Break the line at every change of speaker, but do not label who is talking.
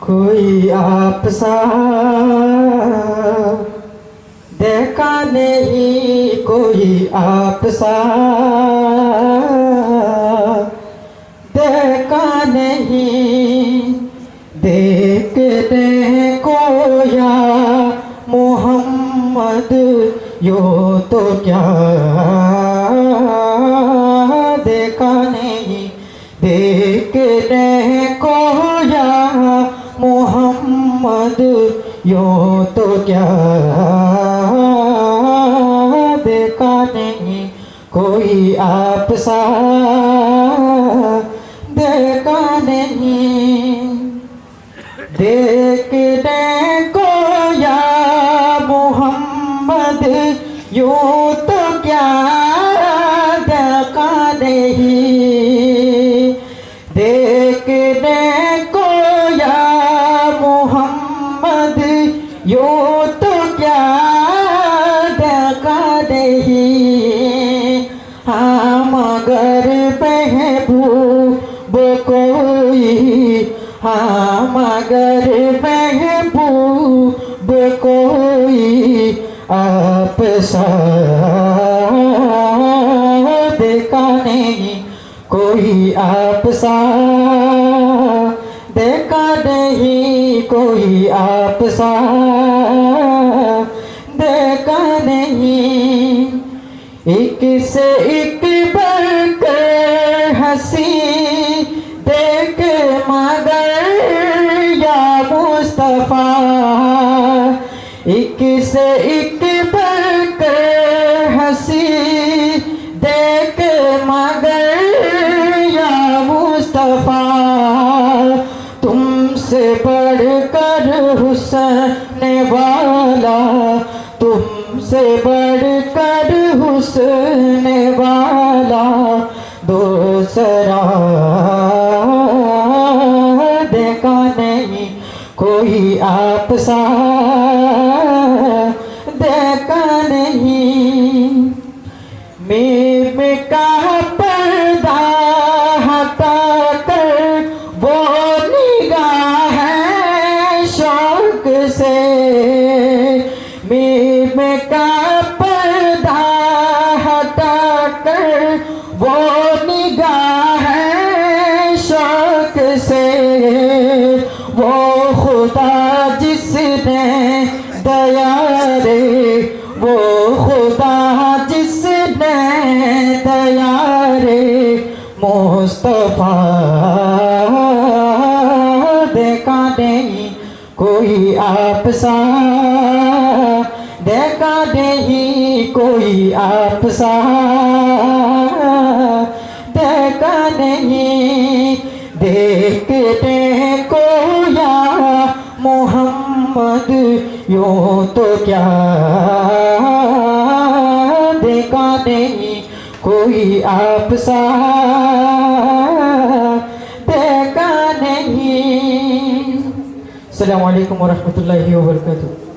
कोई आप सा देखा नहीं, कोई आप सा देखा नहीं। देखने को या मोहम्मद यो तो क्या देखा नहीं। देखने को या मोहम्मद यो तो क्या देखा नहीं। कोई आप सा देखा नहीं। देखने को या मोहम्मद यो तो क्या देखा नहीं। देखने को या मोहम्मद यो तो क्या देखा नहीं। हाँ मगर महबूब कोई, हाँ मगर महबूब कोई आप सा देखा नहीं। कोई आप सा देखा नहीं। कोई आप सा देखा नहीं। एक से एक बढ़कर हंसी देख मगर या मुस्तफा। एक से एक बढ़कर हंसी देख मगर या मुस्तफा। तुमसे बढ़कर हुस्न वाला, तुमसे बढ़कर हुस्न वाला दूसरा देखा नहीं। कोई आप सा देखा नहीं। मैं का पर्दा हटा कर वो निगाह है शौक से। मैं का पर्दा हटा कर वो निगाह है शौक से। वो खुदा जिसने दया रे, वो खुदा जिसने दया रे मुस्तफा देखा नहीं। कोई आप सा देखा नहीं। कोई आप सा देखा नहीं। देखने को या मोहम्मद यूं तो क्या देखा नहीं। कोई आप सा देखा नहीं। अस्सलामु अलैकुम वरहमतुल्लाहि वबरकातुहू।